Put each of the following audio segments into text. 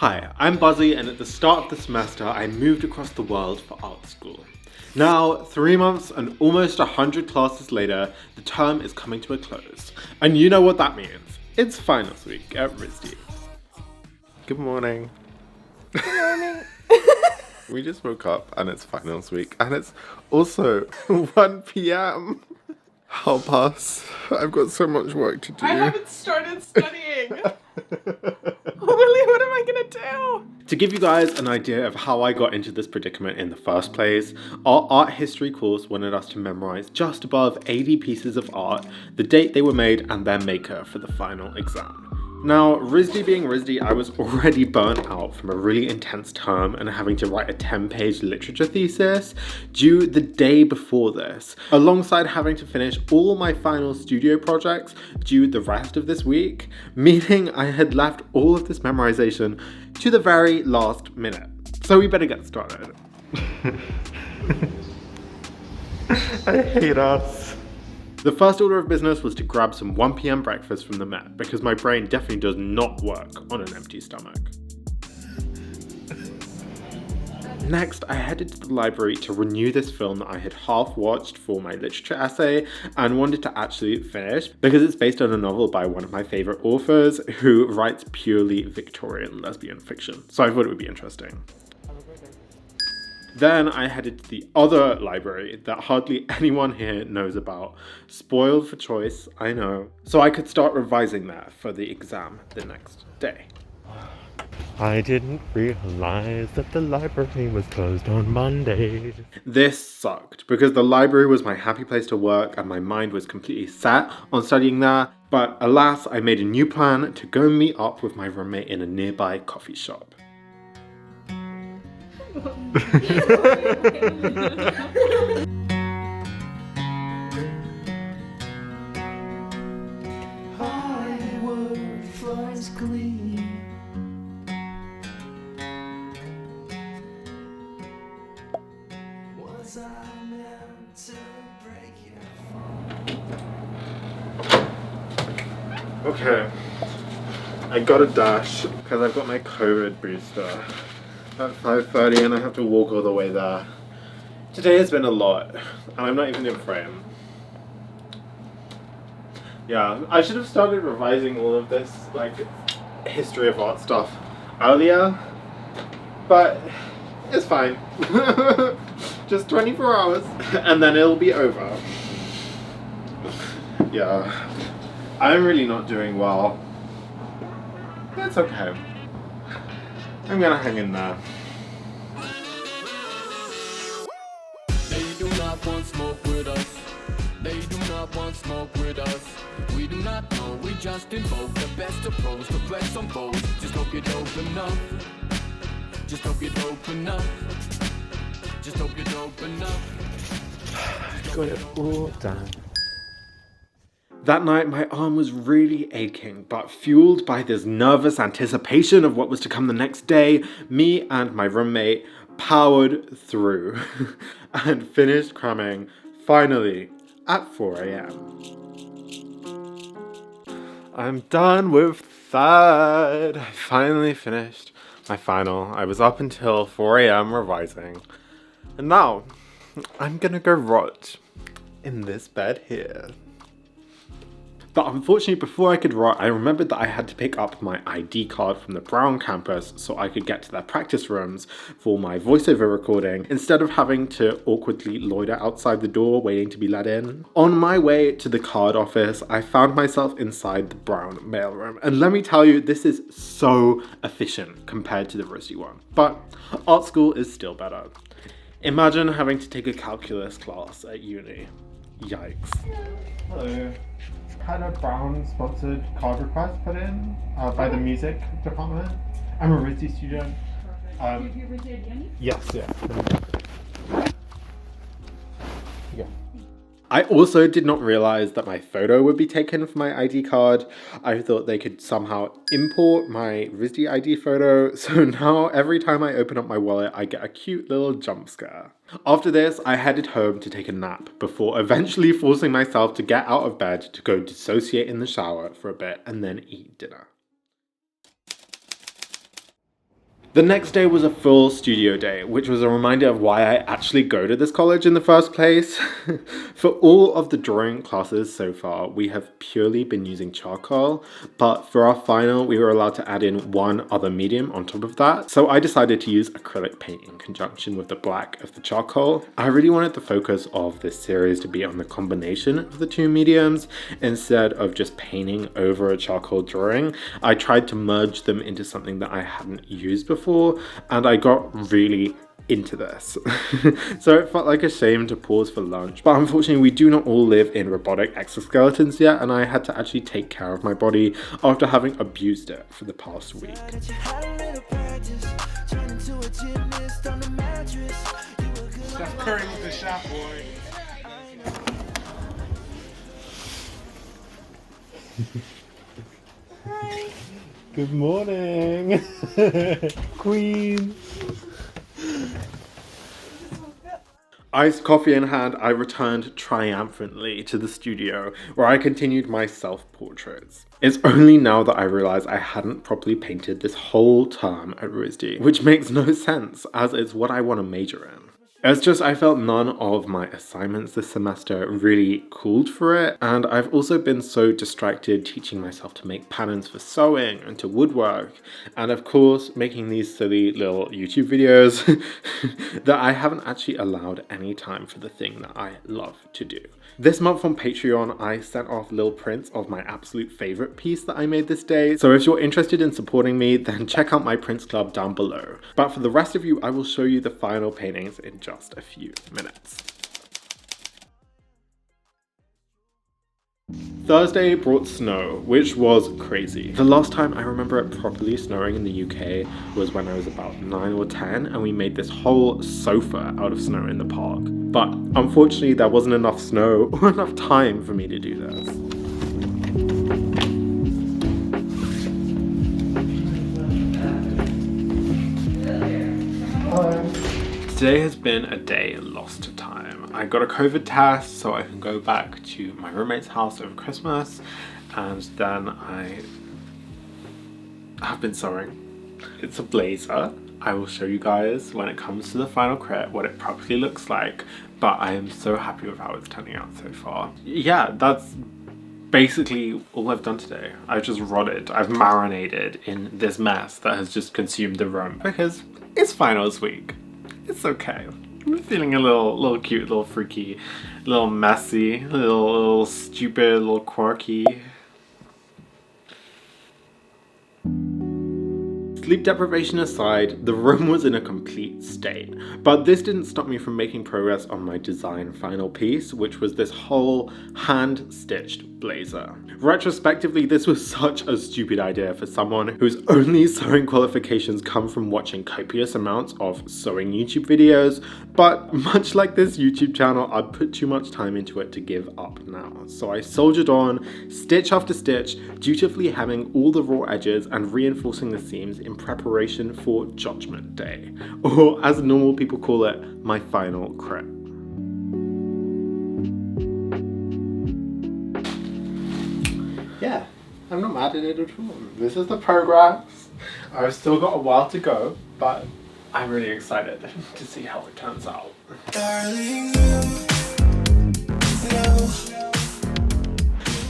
Hi, I'm Buzzy, and at the start of the semester I moved across the world for art school. Now, 3 months and almost 100 classes later, the term is coming to a close. And you know what that means. It's finals week at RISD. Good morning. Good morning. We just woke up and it's finals week, and it's also 1 p.m. I'll pass. I've got so much work to do. I haven't started studying. Holy, what am I gonna do? To give you guys an idea of how I got into this predicament in the first place, our art history course wanted us to memorize just above 80 pieces of art, the date they were made, and their maker for the final exam. Now, RISD being RISD, I was already burnt out from a really intense term and having to write a 10-page literature thesis due the day before this, alongside having to finish all my final studio projects due the rest of this week, meaning I had left all of this memorization to the very last minute. So we better get started. I hate us. The first order of business was to grab some 1 p.m. breakfast from the Met, because my brain definitely does not work on an empty stomach. Next, I headed to the library to renew this film that I had half watched for my literature essay and wanted to actually finish, because it's based on a novel by one of my favourite authors who writes purely Victorian lesbian fiction, so I thought it would be interesting. Then I headed to the other library that hardly anyone here knows about. Spoiled for choice, I know. So I could start revising there for the exam the next day. I didn't realize that the library was closed on Mondays. This sucked, because the library was my happy place to work and my mind was completely set on studying there. But alas, I made a new plan to go meet up with my roommate in a nearby coffee shop. Hollywood flies clean. Was I meant to break your Okay, I got a dash because I've got my COVID booster at 5:30 and I have to walk all the way there. Today has been a lot and I'm not even in frame. Yeah, I should have started revising all of this history of art stuff earlier, but it's fine. Just 24 hours and then it'll be over. Yeah, I'm really not doing well. It's okay. I'm gonna hang in there. They do not want smoke with us. They do not want smoke with us. We do not know, we just invoke the best approach to flex some foes. Just hope you're dope enough. Just hope you're dope enough. Just hope you're dope enough. Got it all done. That night, my arm was really aching, but fueled by this nervous anticipation of what was to come the next day, me and my roommate powered through and finished cramming, finally, at 4 a.m. I'm done with that. I finally finished my final. I was up until 4 a.m. revising. And now, I'm gonna go rot in this bed here. But unfortunately, before I could rot, I remembered that I had to pick up my ID card from the Brown campus so I could get to their practice rooms for my voiceover recording, instead of having to awkwardly loiter outside the door waiting to be let in. On my way to the card office, I found myself inside the Brown mailroom, and let me tell you, this is so efficient compared to the RISD one. But art school is still better. Imagine having to take a calculus class at uni. Yikes. Hello. Had a Brown sponsored card request put in by the music department. I'm a RISD student. You RISD again? Yes, yeah. Yeah. I also did not realize that my photo would be taken for my ID card. I thought they could somehow import my RISD ID photo, so now every time I open up my wallet, I get a cute little jump scare. After this, I headed home to take a nap before eventually forcing myself to get out of bed to go dissociate in the shower for a bit and then eat dinner. The next day was a full studio day, which was a reminder of why I actually go to this college in the first place. For all of the drawing classes so far, we have purely been using charcoal, but for our final, we were allowed to add in one other medium on top of that. So I decided to use acrylic paint in conjunction with the black of the charcoal. I really wanted the focus of this series to be on the combination of the two mediums instead of just painting over a charcoal drawing. I tried to merge them into something that I hadn't used before, and I got really into this. So it felt like a shame to pause for lunch, but unfortunately we do not all live in robotic exoskeletons yet, and I had to actually take care of my body after having abused it for the past week. Steph Curry with the shot, boy. Good morning, Queen. Iced coffee in hand, I returned triumphantly to the studio where I continued my self-portraits. It's only now that I realize I hadn't properly painted this whole term at RISD, which makes no sense as it's what I want to major in. It's just I felt none of my assignments this semester really called for it, and I've also been so distracted teaching myself to make patterns for sewing and to woodwork, and of course making these silly little YouTube videos that I haven't actually allowed any time for the thing that I love to do. This month on Patreon, I sent off little prints of my absolute favorite piece that I made this day. So if you're interested in supporting me, then check out my prints club down below. But for the rest of you, I will show you the final paintings in just a few minutes. Thursday brought snow, which was crazy. The last time I remember it properly snowing in the UK was when I was about 9 or 10, and we made this whole sofa out of snow in the park. But unfortunately there wasn't enough snow or enough time for me to do this. Today has been a day lost to time. I got a COVID test so I can go back to my roommate's house over Christmas, and then I have been sewing. It's a blazer. I will show you guys when it comes to the final crit what it properly looks like, but I am so happy with how it's turning out so far. Yeah, that's basically all I've done today. I've just rotted. I've marinated in this mess that has just consumed the room because it's finals week. It's okay. I'm feeling a little cute, little freaky, a little messy, a little stupid, a little quirky. Sleep deprivation aside, the room was in a complete state, but this didn't stop me from making progress on my design final piece, which was this whole hand-stitched blazer. Retrospectively, this was such a stupid idea for someone whose only sewing qualifications come from watching copious amounts of sewing YouTube videos, but much like this YouTube channel, I'd put too much time into it to give up now. So I soldiered on, stitch after stitch, dutifully hemming all the raw edges and reinforcing the seams in preparation for Judgment Day, or as normal people call it, my final crit. Yeah, I'm not mad at it at all. This is the progress. I've still got a while to go, but I'm really excited to see how it turns out.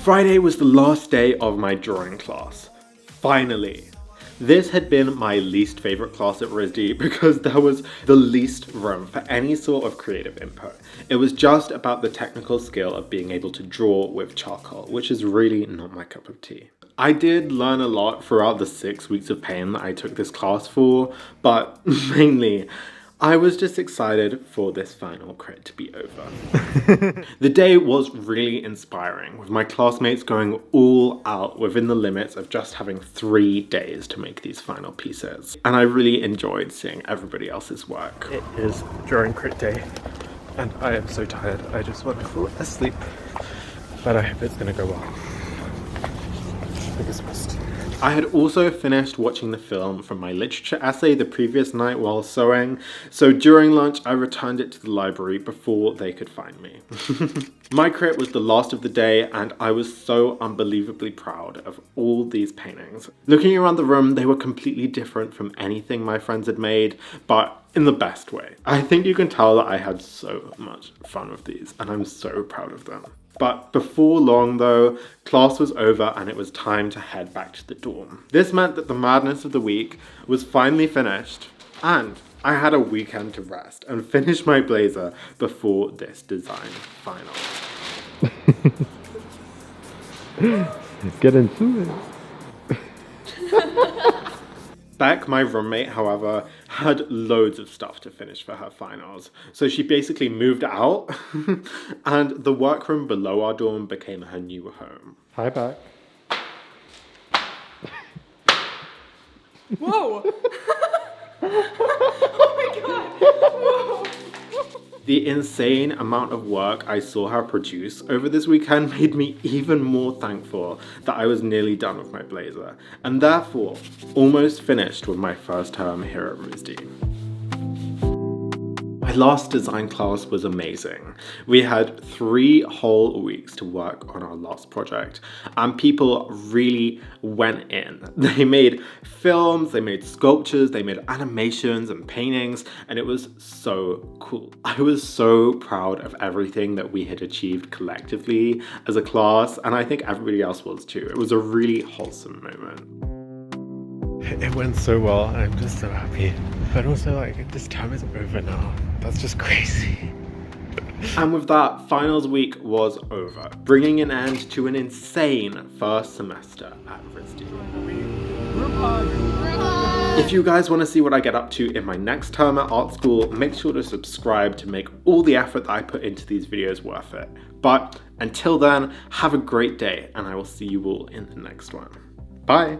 Friday was the last day of my drawing class. Finally. This had been my least favorite class at RISD because there was the least room for any sort of creative input. It was just about the technical skill of being able to draw with charcoal, which is really not my cup of tea. I did learn a lot throughout the 6 weeks of pain that I took this class for, but mainly, I was just excited for this final crit to be over. The day was really inspiring, with my classmates going all out within the limits of just having 3 days to make these final pieces. And I really enjoyed seeing everybody else's work. It is during crit day, and I am so tired. I just want to fall asleep, but I hope it's going to go well. Fingers crossed. I had also finished watching the film from my literature essay the previous night while sewing, so during lunch I returned it to the library before they could find me. My crit was the last of the day and I was so unbelievably proud of all these paintings. Looking around the room, they were completely different from anything my friends had made, but in the best way. I think you can tell that I had so much fun with these and I'm so proud of them. But before long though, class was over and it was time to head back to the dorm. This meant that the madness of the week was finally finished and I had a weekend to rest and finish my blazer before this design final. Get into it. Beck, my roommate, however, had loads of stuff to finish for her finals. So she basically moved out and the workroom below our dorm became her new home. Hi, Beck. Whoa! Oh my god! Whoa! The insane amount of work I saw her produce over this weekend made me even more thankful that I was nearly done with my blazer, and therefore almost finished with my first term here at RISD. My last design class was amazing. We had 3 whole weeks to work on our last project and people really went in. They made films, they made sculptures, they made animations and paintings, and it was so cool. I was so proud of everything that we had achieved collectively as a class, and I think everybody else was too. It was a really wholesome moment. It went so well. I'm just so happy. But also, like, this term is over now. That's just crazy. And with that, finals week was over, bringing an end to an insane first semester at RISD. If you guys want to see what I get up to in my next term at art school, make sure to subscribe to make all the effort that I put into these videos worth it. But until then, have a great day, and I will see you all in the next one. Bye!